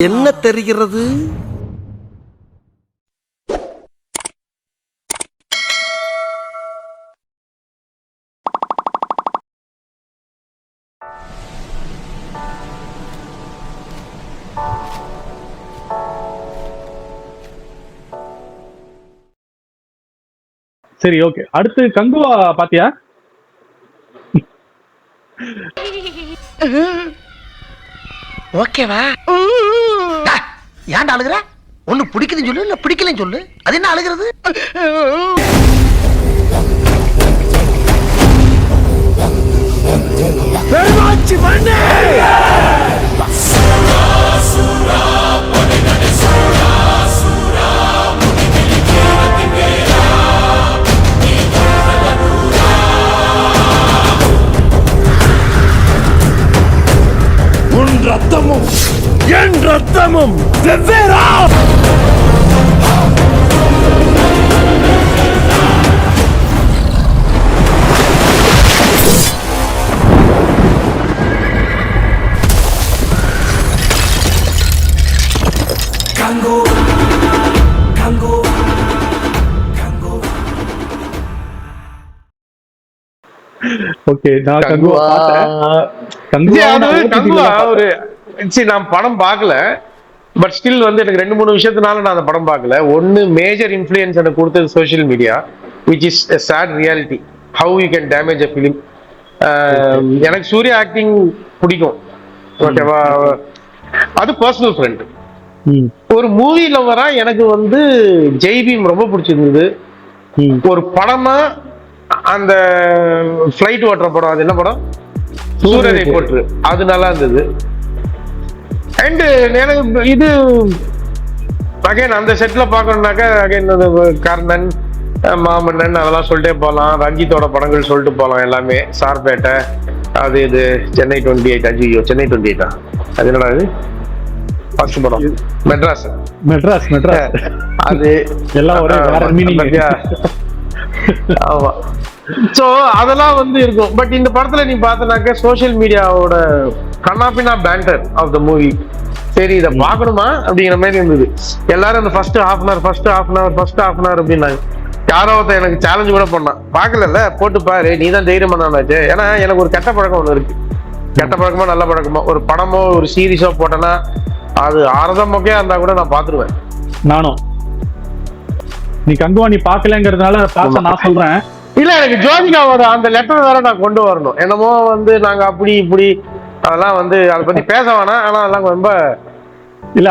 என்ன தெரிகிறது? சரி, ஓகே. அடுத்து கங்குவா பாத்தியா? ஓகேவா? ஏன்டா அழுகுற? ஒண்ணு பிடிக்குதுன்னு சொல்லு, இல்ல பிடிக்கலன்னு சொல்லு. அது என்ன அழுகிறது? பெருமாச்சி பண்ணு! உன் ரத்தமும் என் ரத்தமும் வெவ்வேறா? ஓகே, நான் கங்குவா ஒரு நான் படம் பார்க்கல. பட் ஸ்டில் வந்து எனக்கு 2-3 விஷயத்தினால நான் அந்த படம் பார்க்கல. ஒன்னு, மேஜர் இன்ஃப்ளூயன்ஸ் எனக்கு கொடுத்தது social media, which is a sad reality how you can damage a film. எனக்கு சூர்யா ஆக்டிங் பிடிக்கும், ஓகேவா? அது பர்சனல் ஃப்ரெண்ட். ஒரு மூவி லவரா எனக்கு வந்து ஜெய் பீம் ரொம்ப பிடிச்சிருந்தது. ஒரு படமா அந்த ஃபிளைட் ஓட்டுற படம், அது என்ன படம்? சூரியனை போற்று, அது நல்லா இருந்தது. அண்ட் எனக்கு இது அகைன் அந்த செட்ல பாக்கணும்னாக்கா அகைன் கர்ணன், மாமன்னன், அதெல்லாம் சொல்லிட்டே போகலாம். ரஞ்சித்தோட படங்கள் சொல்லிட்டு போகலாம் எல்லாமே. சார்பேட்டை, அது இது, சென்னை 28, அஜியோ சென்னை 28 அது என்னடா இது ஃபர்ஸ்ட் படம்? மெட்ராஸ் அது எல்லாம் ஒரே ஆமா. சோ அதெல்லாம் வந்து இருக்கும். பட் இந்த படத்துல நீ பார்த்தனாக்க சோசியல் மீடியாவோட கண்ணாபின்னா பேண்டர் ஆஃப் த மூவி. சரி, இதை பார்க்கணுமா அப்படிங்கிற மாதிரி இருந்தது. எல்லாரும் அந்த ஃபர்ஸ்ட் ஹாஃப் அன் அவர் அப்படின்னாங்க. யாரோ ஒருத்தர் எனக்கு சேலஞ்சு கூட பண்ணான், பார்க்கல போட்டு பாரு, நீ தான் தைரியம் பண்ணாச்சு. ஏன்னா எனக்கு ஒரு கெட்ட பழக்கம் ஒன்று இருக்கு. கெட்ட பழக்கமோ நல்ல பழக்கமோ, ஒரு படமோ ஒரு சீரீஸோ போட்டேன்னா அது ஆரதம் மொக்கையா இருந்தா கூட நான் பாத்துருவேன். நானும் நீ கங்குவா நீ பாக்கலங்கிறதுனால நான் சொல்றேன். இல்ல, எனக்கு ஜோதிகாவோட அந்த லெட்டர் வேற நான் கொண்டு வரணும். என்னமோ வந்து நாங்க அப்படி இப்படி அதெல்லாம் வந்து அதை பத்தி பேச வேணாம். ஆனா அதெல்லாம் ரொம்ப இல்ல,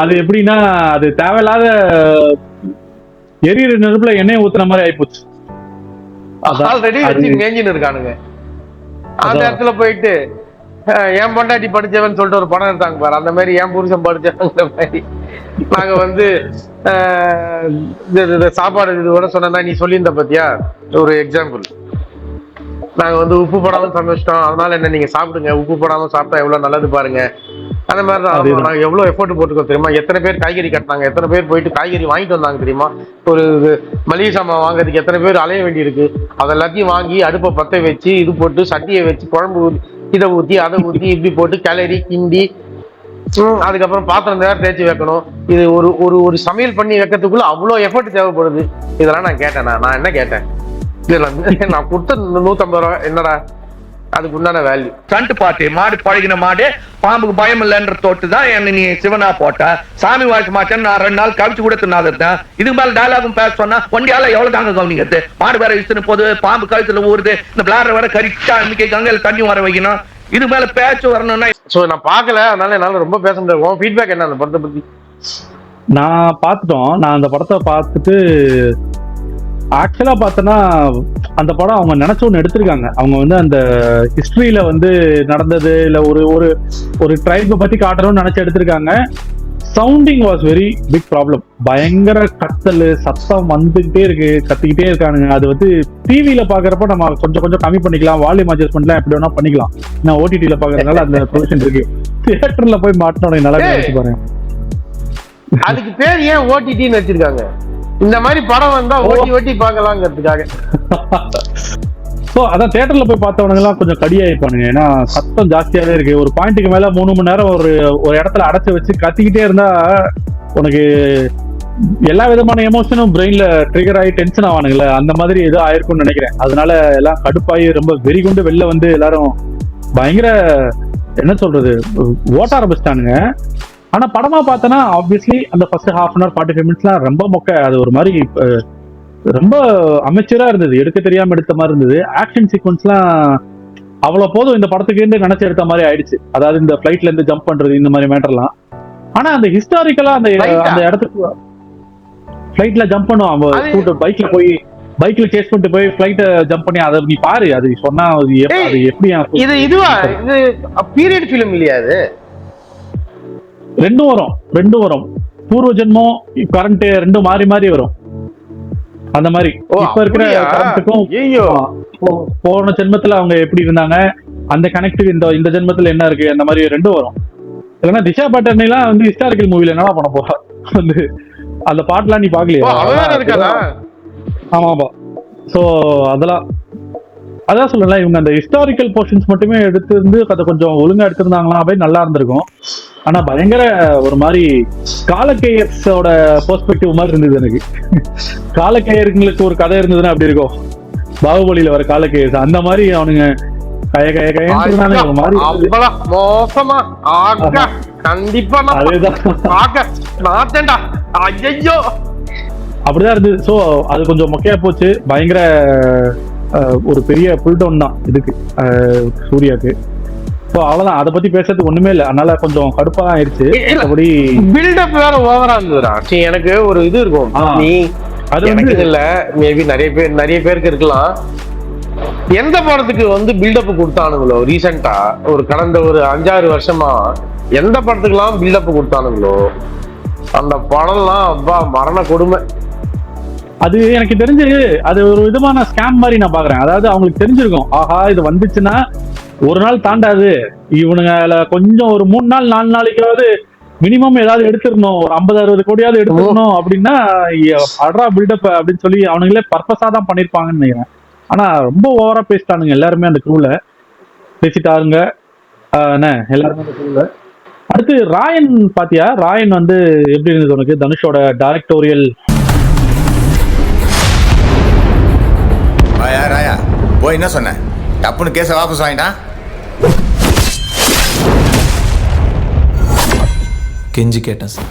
அது எப்படின்னா அது தேவையில்லாத எரியிற நெருப்புல எண்ணெய் ஊத்துற மாதிரி ஆயிப்போச்சு. ஆல்ரெடி வச்சு மேஞ்சின்னு இருக்கானுங்க. அந்த இடத்துல போயிட்டு என் பொண்டாட்டி படிச்சவன் சொல்லிட்டு ஒரு படம் எடுத்தாங்க பாரு, அந்த மாதிரி என் புருஷன் படிச்சவங்கிற மாதிரி நாங்க வந்து சாப்பாடு இது கூட சொன்னா நீ சொல்லியிருந்த பத்தியா ஒரு எக்ஸாம்பிள். நாங்க வந்து உப்பு போடாம சமைச்சிட்டோம், அதனால என்ன நீங்க சாப்பிடுங்க, உப்பு போடாம சாப்பிட்டா எவ்வளவு நல்லது பாருங்க. அந்த மாதிரி தான் நாங்க எவ்வளவு எஃபோர்ட் போட்டுக்கோம் தெரியுமா? எத்தனை பேர் காய்கறி கட்டினாங்க, எத்தனை பேர் போயிட்டு காய்கறி வாங்கிட்டு வந்தாங்க தெரியுமா? ஒரு மளிகை சாமான் வாங்குறதுக்கு எத்தனை பேர் அலைய வேண்டி இருக்கு. அதெல்லாத்தையும் வாங்கி அடுப்பை பற்ற வச்சு இது போட்டு சட்டியை வச்சு குழம்பு இதை ஊத்தி அதை ஊத்தி இப்படி போட்டு கிளறி கிண்டி அதுக்கப்புறம் பாத்திரம் தேய்ச்சி வைக்கணும். இது ஒரு சமையல் பண்ணி வைக்கிறதுக்குள்ள அவ்வளவு எஃபர்ட் தேவைப்படுது. இதெல்லாம் நான் கேட்டேன். நான் என்ன கேட்டேன்? இதுல நான் கொடுத்த 150 ரூபா என்னடா அதுக்கு உண்டான வேல்யூ? கண்டு பாட்டு மாடு பழகின மாடு பாம்புக்கு பயம் இல்லைன்ற தோட்டு தான் என்ன நீ சிவனா போட்ட. சாமி வாழ்க்கை மாட்டேன்னு நான் 2 நாள் கவிச்சு கூட தின்னாதான். இதுக்கு மேல டயலாகும் பேச சொன்னா ஒண்டியால எவ்வளவு தாங்க கவனிக்கிறது? மாடு வேற இழுத்துன்னு போது, பாம்பு கழுத்துல ஊறுது, இந்த பிளாடர் வேற கரிச்சா இன்னைக்கு கங்கையில தண்ணி வர வைக்கணும். இது மேல பேச்சு வரணும்னா சோ நான் பாக்கல, அதனால என்னால ரொம்ப பேச முடியாது. உன் ஃபீட்பேக் என்ன அந்த படத்தை பத்தி? நான் பார்த்துட்டோம். நான் அந்த படத்தை பார்த்துட்டு ஆக்சுவலா பார்த்தேன்னா அந்த படம் அவங்க நினைச்ச ஒன்று எடுத்திருக்காங்க. அவங்க வந்து அந்த ஹிஸ்டரியில வந்து நடந்தது இல்ல ஒரு ட்ரைபை பத்தி காட்டணும்னு நினைச்சு எடுத்திருக்காங்க. Sounding was very big problem. பயங்கர கத்தல் சத்தம் வந்துகிட்டே இருக்கு, கத்திக்கிட்டே இருக்கானுங்க. அது வந்து டிவியில பாக்குறப்ப நம்ம கொஞ்சம் கம்மி பண்ணிக்கலாம், வால்யூம் அட்ஜஸ்ட் பண்ணலாம், எப்படி வேணா பண்ணிக்கலாம். நான் ஓடிடியில பாக்குறதுனால அந்த ப்ரொவிஷன் இருக்கு. தியேட்டர்ல போய் மாட்டினோட நல்லா நினைச்சு பாருங்க. அதுக்கு பேர் ஏன் ஓடிடின்னு வச்சிருக்காங்க? இந்த மாதிரி படம் வந்தா ஓட்டி பாக்கலாங்கிறதுக்காக. ஸோ அதான் தியேட்டர்ல போய் பார்த்தவனுங்க எல்லாம் கொஞ்சம் கடியாயிருப்பானுங்க. ஏன்னா சத்தம் ஜாஸ்தியாவே இருக்கு. ஒரு பாயிண்ட்டுக்கு மேல 3 மணி நேரம் ஒரு இடத்துல அடைச்சு வச்சு கத்திக்கிட்டே இருந்தா உனக்கு எல்லா விதமான எமோஷனும் பிரெயின்ல ட்ரிகர் ஆகி டென்ஷன் ஆவானுங்களே, அந்த மாதிரி ஏதோ ஆயிருக்கும்னு நினைக்கிறேன். அதனால எல்லாம் கடுப்பாகி ரொம்ப வெறி கொண்டு வெளில வந்து எல்லாரும் பயங்கர என்ன சொல்றது ஓட்ட ஆரம்பிச்சிட்டானுங்க. ஆனா படமா பார்த்தனா ஆப்வியஸ்லி அந்த ஃபர்ஸ்ட் ஹாஃப் அன் ஹவர் 45 மினிட்ஸ்லாம் ரொம்ப மொக்க. அது ஒரு மாதிரி ரொம்ப அமைச்சரா இருந்தது, எடுக்க தெரியாம எடுத்த மாதிரி இருந்தது. ஆக்ஷன் சீக்வன்ஸ்லாம் அவ்வளவு போதும் இந்த படத்துக்கு நினைச்சு எடுத்த மாதிரி ஆயிடுச்சு. அதாவது இந்த பிளைட்ல இருந்து ஜம்ப் பண்றது இந்த மாதிரி மேட்டர்லாம். ஆனா அந்த ஹிஸ்டாரிக்கலா அந்த இடத்துக்கு பிளைட்ல ஜம்ப் பண்ணுவான், பைக்ல சேஸ் பண்ணிட்டு போய் பிளைட்ட ஜம்ப் பண்ணி அதை நீ பாரு. அது சொன்னா அது எப்படி இதுவா இது பீரியட் ஃபிலிம் இல்லையா? அது ரெண்டும் வரும். பூர்வ ஜென்மம் கரண்ட் ரெண்டும் மாறி மாறி வரும். அந்த மாதிரி இப்ப இருக்கிற கரண்ட்டுக்கும் போன ஜென்மத்துல அவங்க எப்படி இருந்தாங்க, அந்த கனெக்ட் இந்த ஜென்மத்துல என்ன இருக்கு, அந்த மாதிரி ரெண்டும் வரும். இல்லைன்னா திஷா பட்டர்னி எல்லாம் வந்து ஹிஸ்டாரிக்கல் மூவில என்னவா பண்ண போறா வந்து அந்த பாட்டுலாம் நீ பாக்கலையா? ஆமாப்பா. சோ அதெல்லாம் அதான் சொல்லல, இவங்க அந்த ஹிஸ்டாரிக்கல் போர்ஷன்ஸ் மட்டுமே எடுத்திருந்து அதை கொஞ்சம் ஒழுங்கா எடுத்திருந்தாங்களா நல்லா இருந்திருக்கும். ஆனா பயங்கர ஒரு மாதிரி காலக்கேயர்ஸோட பெர்ஸ்பெக்டிவ் மாதிரி இருந்தது எனக்கு. காலக்கேயர்களுக்கு ஒரு கதை இருந்ததுன்னா அப்படி இருக்கும், பாகுபலியில வர காலக்கேயர்ஸ் அந்த மாதிரி அவனுங்க மோசமா கண்டிப்பா அப்படிதான் இருந்தது. சோ அது கொஞ்சம் மொக்கையா போச்சு. பயங்கர ஒரு பெரிய புல் டவுன் தான் இதுக்கு சூர்யாக்கு. சோ அவ்வளவுதான், அதை பத்தி பேசுறதுக்கு ஒண்ணுமே இல்லை. அதனால கொஞ்சம் கடுப்பா தான் ஆயிடுச்சு. அப்படி பில்டப் வேற ஓவரா இருந்ததுடா. எனக்கு ஒரு இது இருக்கும், நீ அது வந்து இல்ல மேபி நிறைய பேருக்கு இருக்கலாம். எந்த படத்துக்கு வந்து பில்டப் கொடுத்தானுங்களோ ரீசெண்டா ஒரு கடந்த ஒரு 5-6 வருஷமா எந்த படத்துக்குலாம் பில்டப் கொடுத்தானுங்களோ அந்த படம்லாம் அப்பா மரண கொடுமை. அது எனக்கு தெரிஞ்சு அது ஒரு விதமான ஸ்கேம் மாதிரி நான் பாக்குறேன். அதாவது அவங்களுக்கு தெரிஞ்சிருக்கும், ஆஹா இது வந்துச்சுன்னா ஒரு நாள் தாண்டாது, இவனுங்க கொஞ்சம் ஒரு 3 நாள் 4 நாளைக்காவது மினிமம் ஏதாவது எடுத்துடணும், ஒரு 50-60 கோடியாவது எடுத்துக்கணும் அப்படின்னா அட்ரா பில்டப் அப்படின்னு சொல்லி அவனுங்களே பர்பஸா தான் பண்ணிருப்பாங்கன்னு நினைக்கிறேன். ஆனா ரொம்ப ஓவரா பேசிட்டானுங்க எல்லாருமே அந்த குரூல பேசிட்டாருங்க எல்லாருமே அந்த குரூல. அடுத்து ராயன் பாத்தியா? ராயன் வந்து எப்படி இருந்தது உனக்கு? தனுஷோட டைரக்டோரியல். ராயா போய் என்ன சொன்ன? டப்புன்னு கேஸ வாபஸ் வாங்கிட்டான். கெஞ்சி கேட்டேன் சார்.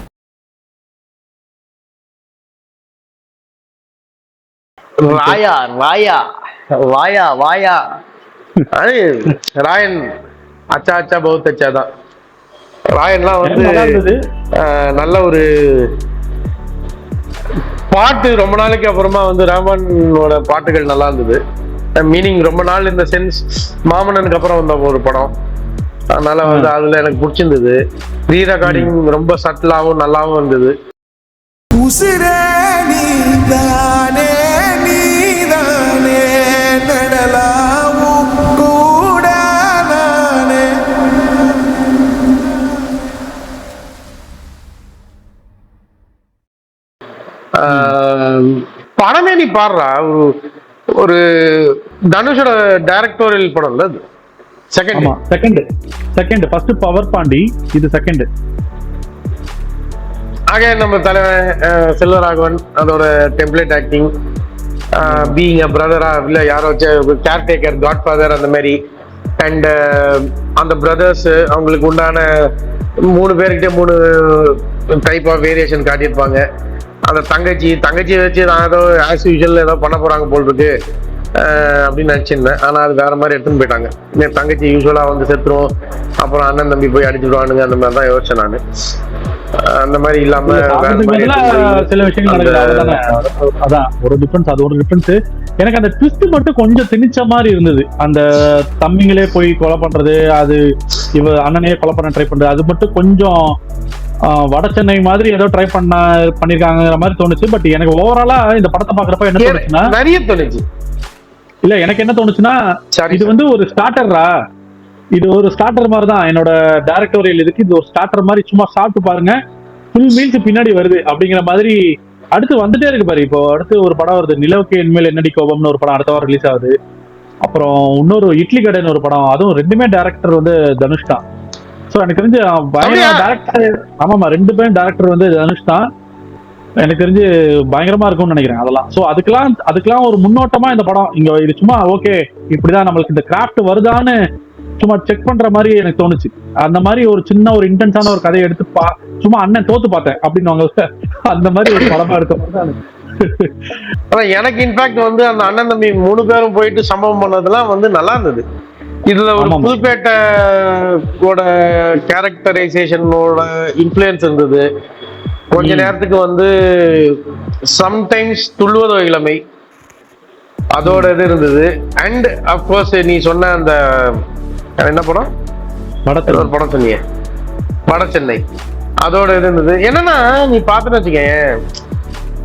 ராயா ராயா வாயா வாயா ராயன் அச்சா அச்சா பௌத் அச்சா தான். ராயன்லாம் வந்து நல்ல ஒரு பாட்டு. ரொம்ப நாளைக்கு அப்புறமா வந்து ரஹ்மானோட பாட்டுகள் நல்லா இருந்தது. மீனிங் ரொம்ப நாள் இந்த சென்ஸ் மாமன்னனுக்கு அப்புறம் வந்த ஒரு படம். அதனால வந்து அதுல எனக்கு பிடிச்சிருந்தது. ரீ ரெக்கார்டிங் ரொம்ப சட்டிலாவும் நல்லாவும் இருந்தது. படமே நீ பாடுறா, ஒரு தனுஷோட டைரக்டோரியல் படம் இல்ல அது. செகண்ட் ஃபர்ஸ்ட் பவர் பாண்டி, இது செகண்ட். ஆக நம்ம தலைவன் செல்வராகவன் அதோட டெம்ப்ளேட் ஆக்டிங், பீயிங் அ பிரதரா இல்ல யாரோ கேர்டேக்கர், காட்ஃபாதர் அந்த மாதிரி. அண்ட் அந்த பிரதர்ஸ் அவங்களுக்கு உண்டான 3 பேருக்கிட்டே 3 டைப் ஆஃப் வேரியேஷன் காட்டியிருப்பாங்க. அந்த தங்கச்சியை வச்சு நான் ஏதோ ஆஸ் யூஷுவல் ஏதோ பண்ண போறாங்க போல் இருக்கு அப்படின்னு நினைச்சிருந்தேன். ஆனா அது வேற மாதிரி எடுத்துன்னு போயிட்டாங்க. தங்கச்சி யூஸ்வலா வந்து செத்துரும், அப்புறம் அண்ணன் தம்பி போய் அடிச்சுடுவானுங்க, அந்த மாதிரி தான் யோசிச்சேன் நான். அந்த மாதிரி இல்லாம சில விஷயங்கள் அதான் ஒரு டிஃபரன்ஸ். அது ஒரு டிஃபரன்ஸ். எனக்கு அந்த ட்விஸ்ட் மட்டும் கொஞ்சம் திணிச்ச மாதிரி இருந்தது. அந்த தம்பிங்களே போய் கொலை பண்றது, அது இவ அண்ணனையே கொலை பண்ண ட்ரை பண்றது, அது மட்டும் கொஞ்சம் வட சென்னை மாதிரி ஏதோ ட்ரை பண்ணிருக்காங்கிற மாதிரி தோணுச்சு. பட் எனக்கு ஓவராலா இந்த படத்தை பாக்குறப்ப என்ன தோணுச்சுன்னா, நிறைய தோணுச்சு இல்ல எனக்கு என்ன தோணுச்சுன்னா, இது வந்து ஒரு ஸ்டார்டர்ரா, இது ஒரு ஸ்டார்டர் மாதிரி தான் என்னோட டைரக்டோரியல் இருக்கு. இது ஒரு ஸ்டார்டர் மாதிரி, சும்மா சாப்பிட்டு பாருங்க, ஃபுல் மீல்ஸ் பின்னாடி வருது அப்படிங்கிற மாதிரி. அடுத்து வந்துட்டே இருக்கு பாரு. இப்போ அடுத்து ஒரு படம் வருது, நிலவுக்கு என்மேல் என்னடி கோபம்னு ஒரு படம் அடுத்த வாரம் ரிலீஸ் ஆகுது. அப்புறம் இன்னொரு இட்லி கடைன்னு ஒரு படம், அதுவும் ரெண்டுமே டைரக்டர் வந்து தனுஷ் தான். ஸோ எனக்கு தெரிஞ்சு பயங்கர டேரக்டர். ஆமாமா, 2 பேரும் டேரக்டர் வந்து தனுஷ் தான். எனக்கு தெரிஞ்சு பயங்கரமா இருக்கும்னு நினைக்கிறேன் அதெல்லாம். ஸோ அதுக்கெல்லாம் ஒரு முன்னோட்டமா இந்த படம் இங்க இது சும்மா ஓகே இப்படிதான் நம்மளுக்கு இந்த கிராஃப்ட் வருதான்னு சும்மா செக் பண்ற மாதிரி எனக்கு தோணுச்சு. அந்த மாதிரி ஒரு சின்ன ஒரு இன்டென்ஸான ஒரு கதையை எடுத்து சும்மா அண்ணன் தோத்து பார்த்தேன் அப்படின்னு அந்த மாதிரி ஒரு படமா எடுத்த மாதிரி தான் எனக்கு இன்ஃபேக்ட் வந்து அந்த அண்ணன் தம்பி 3 பேரும் போயிட்டு சம்பவம் பண்ணதெல்லாம் வந்து நல்லா இருந்தது. இதுல ஒரு புதுப்பேட்டையோட கேரக்டரைசேஷனோட இன்ஃப்ளூயன்ஸ் இருந்தது. கொஞ்ச நேரத்துக்கு வந்து சம்டைம்ஸ் துள்ளுவதோ இளமை அதோட இது இருந்தது. அண்ட் அப்கோர்ஸ் நீ சொன்ன அந்த என்ன படம், ஒரு படம் சொன்னீங்க வட சென்னை, அதோட இது இருந்தது. என்னன்னா நீ பாத்துன்னு வச்சுக்கேன்,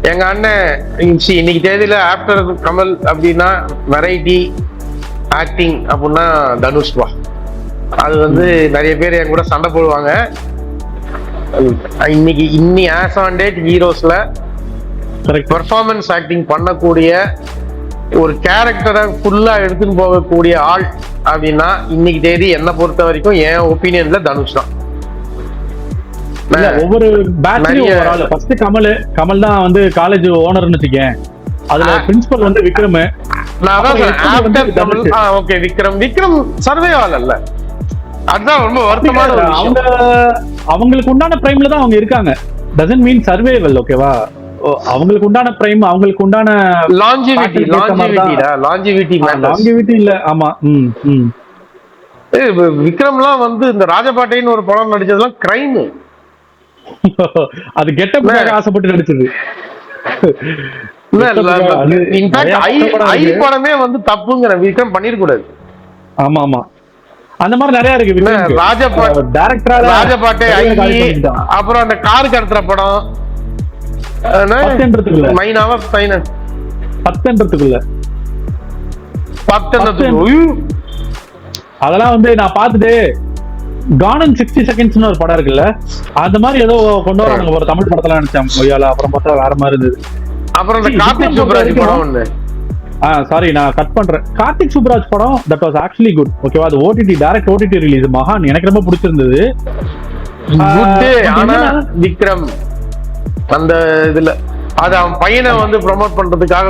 எங்க அண்ணன் இன்னைக்கு தேதியில ஆஃப்டர் கமல் அப்படின்னா வெரைட்டி ஆக்டிங் அப்படின்னா தனுஷ் வா. அது வந்து நிறைய பேர் என் கூட சண்டை போடுவாங்க. இன்னி ஆஸ் ஆன் டேட் ஹீரோஸ்ல பெர்ஃபார்மன்ஸ் ஆக்டிங் பண்ணக்கூடிய ஒரு கேரக்டரை ஃபுல்லா எடுத்துன்னு போகக்கூடிய ஆள் அப்படின்னா இன்னைக்கு தேதி என்ன பொறுத்த வரைக்கும் என் ஒப்பீனியன்ல தனுஷ் தான். ஒவ்வொரு பேட்ச்லயும் ஃபர்ஸ்ட் கமல் தான் வந்து காலேஜ் ஓனர்னு வச்சுக்கேன். அதுல பிரின்சிபல் வந்து விக்ரம். ஓகே, விக்ரம் சர்வே ஆகல. அதுதான் ரொம்ப வருத்தமான ஒரு விஷயம். அவங்களுக்கு உண்டான பிரைம்ல தான் அவங்க இருக்காங்க. Doesn't mean survival. ஓகேவா, அவங்களுக்கு உண்டான பிரைம், அவங்களுக்கு உண்டான லாஞ்சிவிட்டி இல்ல. ஆமா, விக்ரம்லாம் வந்து இந்த ராஜபாட்டைன்னு ஒரு படம் நடிச்சதெல்லாம் கிரைம். அது கெட்டப் ஆசைப்பட்டு நடிச்சது. ஐ படமே வந்து தப்புங்கிற விக்ரம் பண்ணிருக்கூடாது. ஆமா ஆமா, அந்த மாதிரி நிறைய இருக்கு. ராஜபாட்டை, அப்புறம் அந்த கார் கடத்துற படம் அதெல்லாம் வந்து நான் பாத்துட்டு கான் 60 செகண்ட்ஸ்னு ஒரு படம் இருக்குல்ல, அந்த மாதிரி ஏதோ கொண்டு வராங்க ஒரு தமிழ் படத்துல நினைச்சேன். அப்புறம் பார்த்தா வேற மாதிரி இருந்தது. அப்புறம் அந்த கார்த்திக் சுப்ராஜ் படம் ஒண்ணு, சாரி நான் கட் பண்றேன். கார்த்திக் சுப்ராஜ் படம் தட் வாஸ் ஆக்சுவலி குட். ஓகேவா, அது ஓடிடி ரிலீஸ் மகான், எனக்கு ரொம்ப பிடிச்சிருந்தது. ஆனா விக்ரம் அந்த இதுல அது அவன் பையனை வந்து ப்ரோமோட் பண்றதுக்காக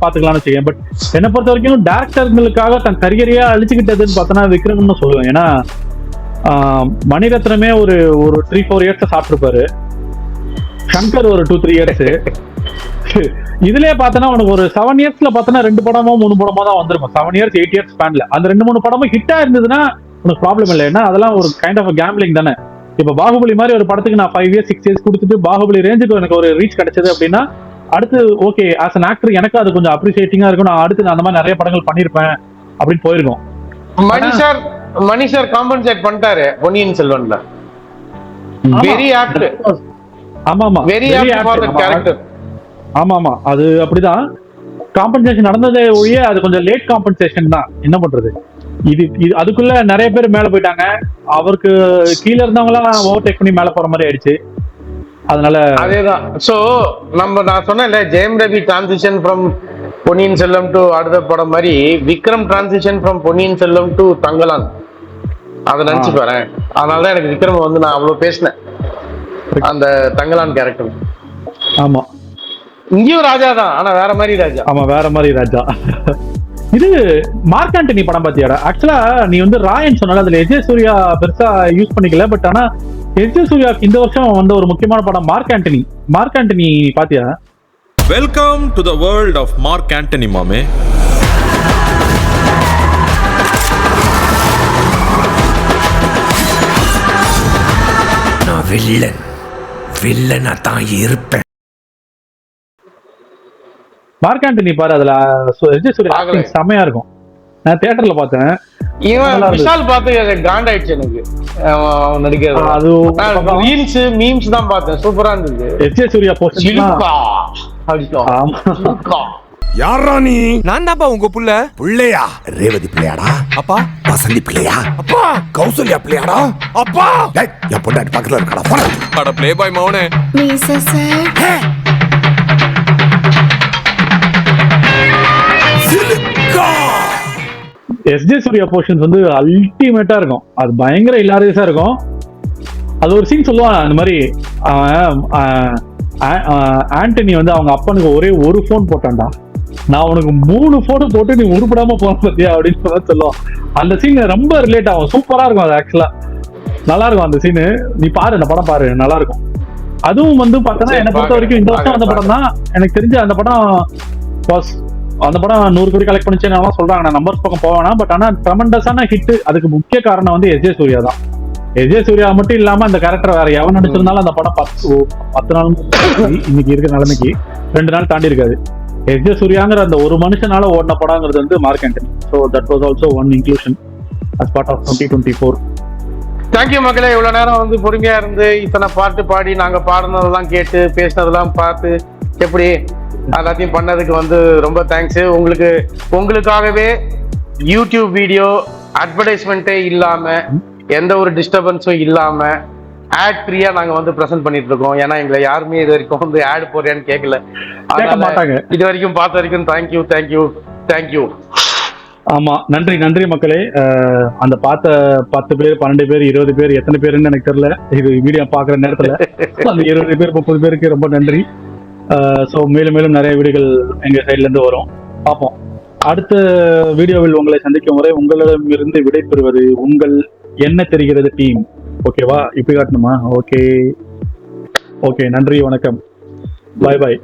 பாத்துக்கலாம்னு வச்சுக்கேன். பட் என்ன பொறுத்த வரைக்கும் டேரக்டர்களுக்காக தன் கரியரையா அழிச்சுக்கிட்டதுன்னு பார்த்தோன்னா விக்ரம்னு சொல்லுவேன். ஏன்னா மணிரத்னமே ஒரு 3-4 இயர்ஸ் சாப்பிட்டுருப்பாரு. சங்கர் ஒரு 2-3 இயர்ஸ். இதுலயே பார்த்தனா உனக்கு ஒரு 7 இயர்ஸ்ல பார்த்தனா 2 படமோ 3 படமோ தான் வந்திருக்கும். 7 இயர்ஸ் 8 இயர்ஸ் ஸ்பேன்ல அந்த 2-3 படமும் ஹிட்டா இருந்ததுன்னா உனக்கு ப்ராப்ளம் இல்லை. ஏன்னா அதெல்லாம் ஒரு கைண்ட் ஆஃப் கேம்பிளிங் தானே. இப்ப பாகுபலி மாதிரி ஒரு படத்துக்கு நான் 5 இயர்ஸ் 6 இயர்ஸ் கொடுத்துட்டு பாகுபலி ரேஞ்சுக்கு எனக்கு ஒரு ரீச் கிடைச்சது அப்படின்னா அடுத்து ஓகே ஆஸ் அன் ஆக்டர் எனக்கு அது கொஞ்சம் அப்ரிசியேட்டிங்கா இருக்கும். நான் அடுத்து அந்த மாதிரி நிறைய படங்கள் பண்ணிருப்பேன் அப்படின்னு போயிருக்கோம். மணி சார் காம்பன்சேட் பண்ணிட்டாரு பொன்னியின் செல்வன்ல. Very opt. ஆமா ஆமா, very opt for the character. ஆமா ஆமா, அது அப்படிதான். காம்பன்சேஷன் நடந்ததே ஒழிய அது கொஞ்சம் லேட் காம்பன்சேஷன் தான். என்ன பண்றது, இது அதுக்குள்ள நிறைய பேர் மேல போயிட்டாங்க. அவருக்கு கீழே இருந்தவங்க எல்லாம் ஓவர்டேக் பண்ணி மேல போற மாதிரி ஆயிடுச்சு. அதனால அதேதான். சோ நான் சொன்னேன்ல, Jayam Ravi transition from Ponniyin Selvan to அடுத்த படம் மாதிரி Vikram transition from Ponniyin Selvan to Thangalaan. அதை நினைச்சு பாரு. அதனாலதான் எனக்கு விக்ரம் வந்து நான் அவ்வளவு பேசினேன் அந்த தங்கலான் கேரக்டர். ஆமா, இங்கேயும் ராஜா தான், ஆனா வேற மாதிரி ராஜா. ஆமா, வேற மாதிரி ராஜா. இது மார்க் ஆண்டனி படம் பாத்தியாடா? ஆக்சுவலா நீ வந்து ராயன் சொன்னால அதுல எஸ் ஜே சூர்யா பெருசா யூஸ் பண்ணிக்கல. பட் ஆனா எஸ் ஜே சூர்யா இந்த வருஷம் வந்து ஒரு முக்கியமான படம் மார்க் ஆண்டனி பாத்தியா? Welcome to the world of Mark Antony மாமே. நான் வில்லனா தான் இருப்பேன். மார்க் ஆண்டனி பாரு, அதுல செமையா இருக்கும். நான் தியேட்டர்ல பார்த்தேன். விஷால் பார்த்து கிராண்ட் ஆயிடுச்சு எனக்கு நடிக்கிறது. அது ரீல்ஸ் மீம்ஸ் தான் பார்த்தேன், சூப்பரா இருந்தது. எஸ் ஜே சூர்யா போஸ்ட் யாரா நீ? நான் தான்ப்பா உங்க புள்ளையா? ரேவதி பிள்ளையாடா? அப்பா வசந்தி பிள்ளையா? அப்பா கௌசல்யா பிள்ளையாடா? அப்பா என் பொண்டாட்டி பக்கத்துல இருக்கடா. அட ப்ளே பாய் மௌனே. மீசா சார் எஸ்ஜே சூர்யா போர்ஷன்ஸ் வந்து அல்டிமேட்டா இருக்கும். அது பயங்கர இலாரியஸா இருக்கும். அது ஒரு சீன் சொல்லுவான், அந்த மாதிரி ஆண்டனி வந்து அவங்க அப்பனுக்கு ஒரே ஒரு போன் போட்டான்டா, நான் உனக்கு 3 போன் போட்டு நீ உருப்படாம போன பத்தியா அப்படின்னு சொல்லுவான். அந்த சீன் ரொம்ப ரிலேட் ஆகும். சூப்பரா இருக்கும். அது ஆக்சுவலா நல்லா இருக்கும் அந்த சீனு. நீ பாரு, அந்த படம் பாரு, நல்லா இருக்கும். அதுவும் வந்து பார்த்தோன்னா என்னை பொறுத்த வரைக்கும் இந்த வருஷம் அந்த படம் தான் எனக்கு தெரிஞ்ச அந்த படம் அந்த படம் 100 கோடி கலெக்ட் பண்ணிச்சுன்னு சொல்றாங்க. நான் நம்பர்ஸ் பக்கம் போவேனா, பட் ஆனா ட்ரெமெண்டஸான ஹிட். அதுக்கு முக்கிய காரணம் வந்து எஸ்ஜே சூர்யா தான். எஸ்ஜே சூர்யா மட்டும் இல்லாம அந்த கேரக்டர் வேற எவன் நடிச்சிருந்தாலும் அந்த படம் 10 நாள் இன்னைக்கு இருக்கிற நிலைமைக்கு 2 நாள் தாண்டி இருக்காது. எஸ்ஜே சூர்யாங்கிற அந்த ஒரு மனுஷனால ஓடின படங்கிறது வந்து Mark Antony. So that was also one inclusion as part of 2024. Thank you மக்களே, இவ்வளவு நேரம் வந்து பொறுமையா இருந்து இத்தனை பாட்டு பாடி நாங்க பாடினதெல்லாம் கேட்டு பேசினதெல்லாம் பார்த்து எப்படி எல்லாத்தையும் பண்ணதுக்கு வந்து ரொம்ப தேங்க்ஸ். உங்களுக்காகவே யூடியூப் வீடியோ அட்வர்டைஸ்மெண்ட்டே இல்லாம எந்த ஒரு டிஸ்டர்பன்ஸும் இல்லாம ஆட் ஃப்ரீயா நாங்க வந்து பிரசன்ட் பண்ணிட்டு இருக்கோம். ஏன்னா எங்களை யாருமே இது வரைக்கும் வந்து ஆட் போறியான்னு கேட்கல. இது வரைக்கும் பார்த்த வரைக்கும் தேங்க்யூ. ஆமா, நன்றி மக்களே. அந்த பார்த்த 10 பேர் 12 பேர் 20 பேர் எத்தனை பேருன்னு எனக்கு தெரியல. இது வீடியோ பாக்குற நேரத்துல அந்த 20 பேர் 30 பேருக்கு ரொம்ப நன்றி. ஸோ மேலும் நிறைய வீடியோகள் எங்க சைட்ல இருந்து வரும், பார்ப்போம். அடுத்த வீடியோவில் உங்களை சந்திக்கும் வரை உங்களிடமிருந்து விடை பெறுவது உங்கள் என்ன தெரிகிறது டீம். ஓகேவா? இப்படி காட்டணுமா? ஓகே, நன்றி, வணக்கம், பாய்.